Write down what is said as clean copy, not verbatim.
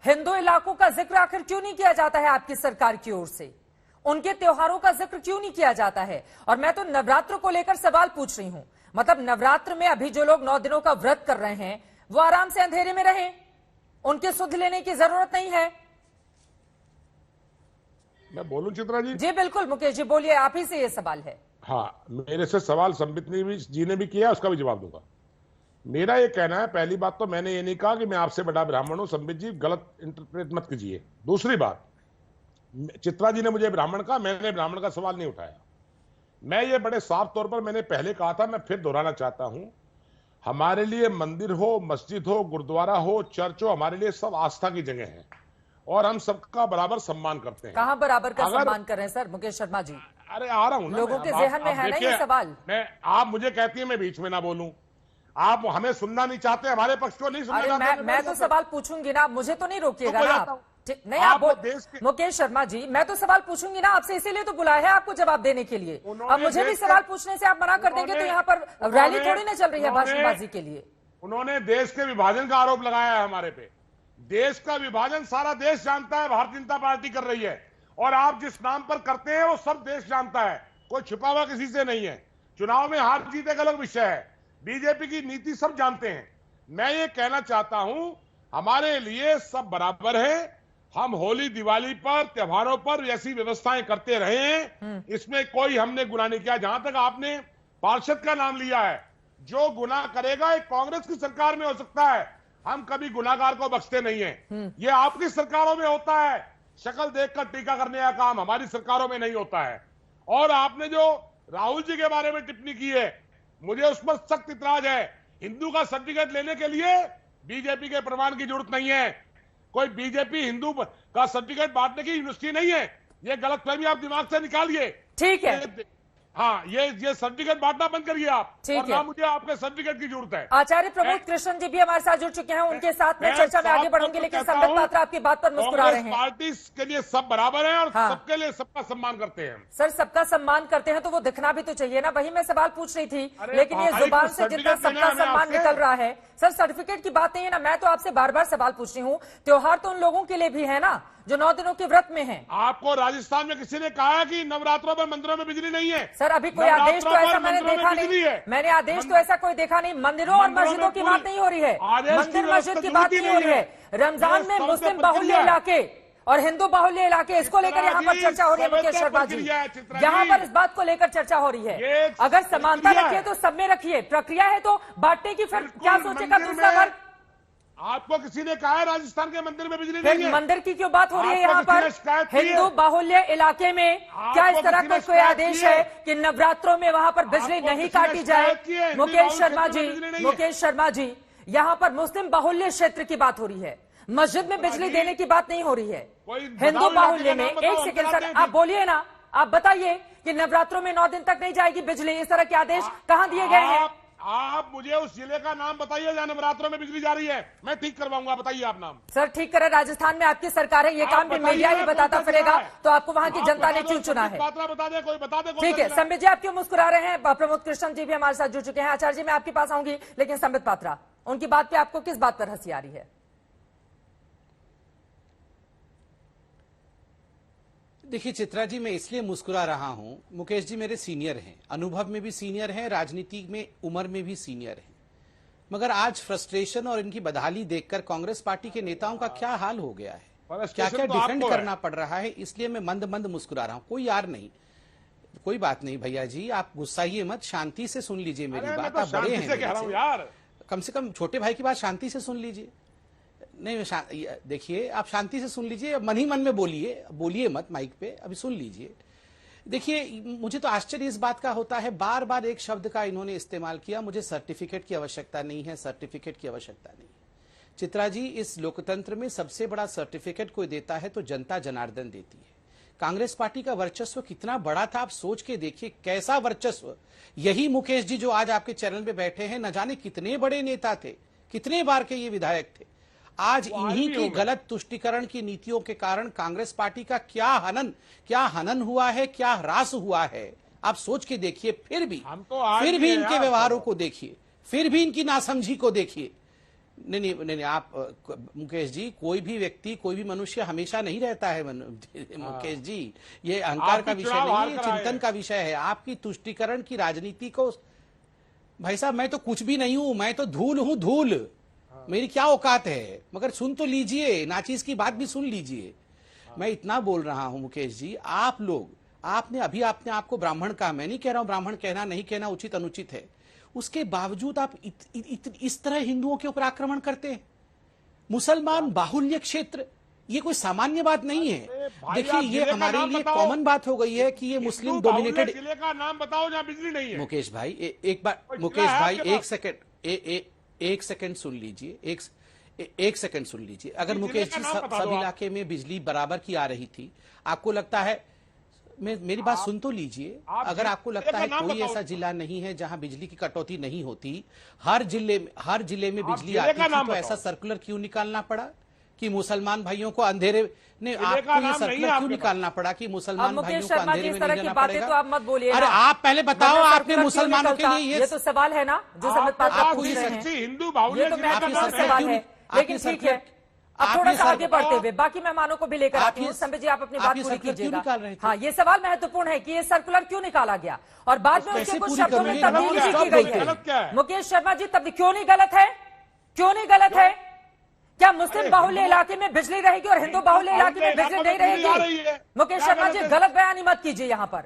हिंदू इलाकों का जिक्र आखिर क्यों नहीं किया जाता है आपकी सरकार की ओर से? उनके त्योहारों का जिक्र क्यों नहीं किया जाता है? और मैं तो नवरात्र को लेकर सवाल पूछ रही हूं। मतलब नवरात्र में अभी जो लोग 9 दिनों का व्रत कर रहे हैं वो आराम से अंधेरे में रहें, उनके सुध लेने की जरूरत नहीं है। मैं बोलूं चित्रा जी? जी बिल्कुल मुकेश जी बोलिए, आप ही से ये सवाल है। हाँ, मेरे से सवाल संबित जी ने भी किया, उसका भी जवाब दूंगा। मेरा ये कहना है, पहली बात तो मैंने ये नहीं कहा कि मैं आपसे बड़ा ब्राह्मण हूं, संबित जी गलत इंटरप्रेट मत कीजिए। दूसरी बात, चित्रा जी ने मुझे ब्राह्मण कहा, मैंने ब्राह्मण का सवाल नहीं उठाया। मैं ये बड़े साफ तौर पर मैंने पहले कहा था, मैं फिर दोहराना चाहता हूं, हमारे लिए मंदिर हो, मस्जिद हो, गुरुद्वारा हो, चर्च हो, हमारे लिए सब आस्था की जगह है और हम सबका बराबर सम्मान करते हैं। कहाँ बराबर का सम्मान कर रहे हैं सर मुकेश शर्मा जी? अरे आ रहा हूं ना, लोगों के जहन में है ना ये सवाल। आप मुझे कहती है मैं बीच में ना बोलूं, आप हमें सुनना नहीं चाहते, हमारे पक्ष को नहीं सुनना चाहते। मैं तो सवाल पूछूंगी ना, मुझे तो नहीं रोकिएगा ना आप। नहीं आप मुकेश शर्मा जी, मैं तो सवाल पूछूंगी ना आपसे, इसीलिए तो बुलाया है आपको जवाब देने के लिए। अब मुझे भी सवाल पूछने से आप मना कर देंगे तो यहाँ पर रैली थोड़ी ना चल रही है भाषणबाजी के लिए। उन्होंने देश के विभाजन का आरोप लगाया है हमारे पे। देश का विभाजन सारा देश जानता है, भारतीय जनता पार्टी कर रही है, और आप जिस नाम पर करते हैं वो सब देश जानता है, कोई छिपा हुआ किसी से नहीं है। चुनाव में हार जीत एक अलग विषय है, बीजेपी की नीति सब जानते हैं। मैं ये कहना चाहता हूं, हमारे लिए सब बराबर है। हम होली दिवाली पर, त्योहारों पर ऐसी व्यवस्थाएं करते रहे हैं, इसमें कोई हमने गुनाह नहीं किया। जहां तक आपने पार्षद का नाम लिया है, जो गुनाह करेगा एक कांग्रेस की सरकार में हो सकता है, हम कभी गुनाहगार को बख्शते नहीं है। ये आपकी सरकारों में होता है, शक्ल देखकर टीका करने का काम हमारी सरकारों में नहीं होता है। और आपने जो राहुल जी के बारे में टिप्पणी की है, मुझे उस पर सख्त इतराज है। हिंदू का सर्टिफिकेट लेने के लिए बीजेपी के प्रमाण की जरूरत नहीं है। कोई बीजेपी हिंदू का सर्टिफिकेट बांटने की यूनिवर्सिटी नहीं है, ये गलतफहमी आप दिमाग से निकालिए। ठीक है, हाँ, ये सर्टिफिकेट बांटना बंद करिए आप। ठीक है, मुझे आपके सर्टिफिकेट की जरूरत है। आचार्य प्रमोद कृष्ण जी भी हमारे साथ जुड़ चुके हैं, उनके साथ में चर्चा में आगे बढ़ूंगी, लेकिन संबित पात्रा आपकी बात पर मुस्कुरा रहे हैं। पार्टी के लिए सब बराबर है और सबके लिए सबका सम्मान करते हैं। सर सबका सम्मान करते हैं तो वो दिखना भी तो चाहिए ना, वही मैं सवाल पूछ रही थी। लेकिन ये जुबान से जितना सबका सम्मान निकल रहा है, सर सर्टिफिकेट की बात नहीं है ना। मैं तो आपसे बार बार सवाल पूछ रही हूँ, त्योहार तो उन लोगों के लिए भी है ना जो 9 दिनों के व्रत में हैं। आपको राजस्थान में किसी ने कहा कि नवरात्रों में मंदिरों में बिजली नहीं है? सर अभी कोई आदेश तो ऐसा मैंने देखा नहीं, मैंने आदेश तो ऐसा कोई देखा नहीं। मंदिरों और मस्जिदों की बात नहीं हो रही है, मंदिर मस्जिद की बात नहीं हो रही है। रमजान में मुस्लिम बाहुल्य इलाके और हिंदू बाहुल्य इलाके, इसको लेकर यहाँ पर चर्चा हो रही है मुकेश शर्मा जी। यहाँ पर इस बात को लेकर चर्चा हो रही है। अगर समानता रखिए तो सब में रखिए, प्रक्रिया है तो बांटने की, फिर क्या सोचेगा दूसरा वर्ग? आपको किसी ने कहा है राजस्थान के मंदिर में बिजली नहीं है? मंदिर की क्यों बात हो रही है यहाँ पर? हिंदू बाहुल्य इलाके में क्या इस तरह का कोई आदेश है कि नवरात्रों में वहां पर बिजली नहीं काटी जाए? मुकेश शर्मा जी, मुकेश शर्मा जी, यहाँ पर मुस्लिम बाहुल्य क्षेत्र की बात हो रही है, मस्जिद में बिजली देने की बात नहीं हो रही है। हिंदू बाहुल्य में, एक सेकंड सर आप बोलिए ना, आप बताइए कि नवरात्रों में 9 दिन तक नहीं जाएगी बिजली, इस तरह के आदेश कहाँ दिए गए हैं? आप मुझे उस जिले का नाम बताइए जहां नवरात्रों में बिजली जा रही है, मैं ठीक करवाऊंगा। बताइए आप नाम। सर ठीक करे, राजस्थान में आपकी सरकार है, ये काम भी मीडिया ही बताता फिरेगा, तो आपको वहां की जनता ने क्यों चुना है? बता दे, कोई बता दे। ठीक है, संबित जी आप क्यों मुस्कुरा रहे हैं? प्रमोद कृष्ण जी भी हमारे साथ जुड़ चुके हैं। आचार्य जी मैं आपके पास आऊंगी, लेकिन संबित पात्रा, उनकी बात पे आपको किस बात पर हंसी आ रही है? देखिए चित्रा जी, मैं इसलिए मुस्कुरा रहा हूं, मुकेश जी मेरे सीनियर हैं, अनुभव में भी सीनियर हैं, राजनीति में उम्र में भी सीनियर हैं, मगर आज फ्रस्ट्रेशन और इनकी बदहाली देखकर कांग्रेस पार्टी के नेताओं का क्या हाल हो गया है, क्या क्या डिफेंड करना पड़ रहा है, इसलिए मैं मंद मंद मुस्कुरा रहा हूं। कोई यार नहीं, कोई बात नहीं भैया जी, आप गुस्साइए मत, शांति से सुन लीजिए मेरी बात। आप बड़े हैं, कम से कम छोटे भाई की बात शांति से सुन लीजिए। नहीं देखिए, आप शांति से सुन लीजिए, मन ही मन में बोलिए मत माइक पे, अभी सुन लीजिए। देखिए मुझे तो आश्चर्य इस बात का होता है, बार बार एक शब्द का इन्होंने इस्तेमाल किया, मुझे सर्टिफिकेट की आवश्यकता नहीं है, सर्टिफिकेट की आवश्यकता नहीं है। चित्रा जी, इस लोकतंत्र में सबसे बड़ा सर्टिफिकेट कोई देता है तो जनता जनार्दन देती है। कांग्रेस पार्टी का वर्चस्व कितना बड़ा था, आप सोच के देखिए, कैसा वर्चस्व। यही मुकेश जी जो आज आपके चैनल पे बैठे हैं, न जाने कितने बड़े नेता थे, कितने बार के ये विधायक थे। आज इन्हीं की गलत तुष्टीकरण की नीतियों के कारण कांग्रेस पार्टी का क्या हनन हुआ है, क्या ह्रास हुआ है, आप सोच के देखिए। फिर भी इनके व्यवहारों को देखिए, फिर भी इनकी नासमझी को देखिए। नहीं, आप मुकेश जी, कोई भी व्यक्ति, कोई भी मनुष्य हमेशा नहीं रहता है मुकेश जी। ये अहंकार का विषय नहीं है, ये चिंतन का विषय है। आपकी तुष्टीकरण की राजनीति को, भाई साहब मैं तो कुछ भी नहीं हूं, मैं तो धूल हूं, धूल। मेरी क्या औकात है, मगर सुन तो लीजिए, नाचीज की बात भी सुन लीजिए। मैं इतना बोल रहा हूं मुकेश जी, आप लोग, आपने आपको ब्राह्मण कहा, मैं नहीं कह रहा हूं ब्राह्मण कहना नहीं कहना उचित अनुचित है, उसके बावजूद आप इस तरह हिंदुओं के ऊपर आक्रमण करते हैं। मुसलमान बाहुल्य क्षेत्र, ये कोई सामान्य बात नहीं है। देखिए, ये हमारे लिए कॉमन बात हो गई है कि ये मुस्लिम डोमिनेटेड। जिले का नाम बताओ जहां बिजली नहीं है। मुकेश भाई एक बार, मुकेश भाई एक सेकंड सुन लीजिए, एक सेकंड सुन लीजिए। अगर मुकेश जी सब इलाके में बिजली बराबर की आ रही थी, आपको लगता है, मेरी बात सुन तो लीजिए, अगर आपको लगता है कोई ऐसा जिला नहीं है जहां बिजली की कटौती नहीं होती, हर जिले में बिजली आती थी, तो ऐसा सर्कुलर क्यों निकालना पड़ा कि मुसलमान भाइयों को अंधेरे ने, आपको ये सर्कुलर क्यों निकालना पड़ा कि मुसलमान भाइयों को अंधेरे में नहीं रहना पड़ेगा? तो आप मत बोलिए। अरे आप पहले बताओ, आपने मुसलमानों के लिए ये तो सवाल है ना जो समझ पाते हिंदू बाहुल्य, ये तो महत्वपूर्ण सवाल है। लेकिन ठीक है, अब थोड़ा सा आगे बढ़ते हुए बाकी मेहमानों को भी लेकर आती हूँ। संबित जी, आप अपनी बात पूरी कीजिएगा। हाँ, ये सवाल महत्वपूर्ण है कि ये सर्कुलर क्यों निकाला गया और बाद में उसके कुछ शब्दों में तब्दीली की गई है। मुकेश शर्मा जी, तब क्यों नहीं गलत है? क्यों नहीं गलत है? क्या मुस्लिम बाहुल्य इलाके में बिजली रहेगी और हिंदू बाहुल्य इलाके में बिजली नहीं रहेगी? मुकेश शर्मा जी, गलत बयानी मत कीजिए यहाँ पर।